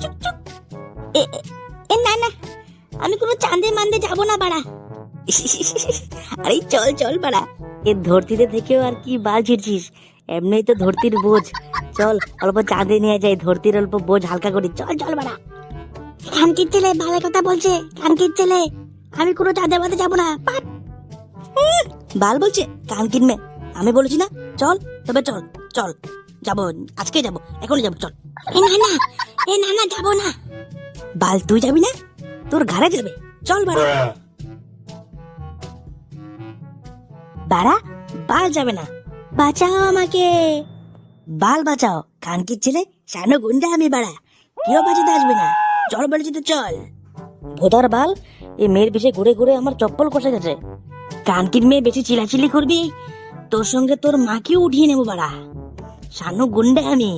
চুপ চুপ। এ এ না না, আমি কোনো চাঁদে মান্দে যাবো না বাড়া। আরে চল চল বাড়া, এ ধরতিতে থেকেও আর কি বাল ছিড়ছিস, এমনিই তো ধরতির বোঝ। চল অল্প চাঁদে নিয়ে যাই, ধরতির অল্প বোঝ হালকা করি, চল চল বাড়া। কানকির ছেলে ভালো কথা বলছে, কানকির ছেলে আমি কোনো চাঁদে মান্দে যাবো না। বাল বলছে কানকির মেয়ে, আমি বলেছি না চল, তবে চল চল, যাবো আজকে, যাবো এখনই যাবো, চল। এ না না, এ না না যাবো না। বাল তুই যাবি না, তোর ঘরে যাবে, চল বাড়া। বাড়া বাল যাবে না, বাঁচাও আমাকে, বাল বাঁচাও। কানকির ছেলে শানো গুন্ডা আমি বাড়া, কেউ বাঁচাতে আসবে না, চল বলেছি তো চল। ভোদার বাল, এই মেয়ের পিছে ঘুরে ঘুরে আমার চপ্পল কষে গেছে। কানকির মেয়ে বেশি চিলাচিলি করবি, তোর সঙ্গে তোর মাকেও উঠিয়ে নেবো বাড়া, শানো গুন্ডা আমি।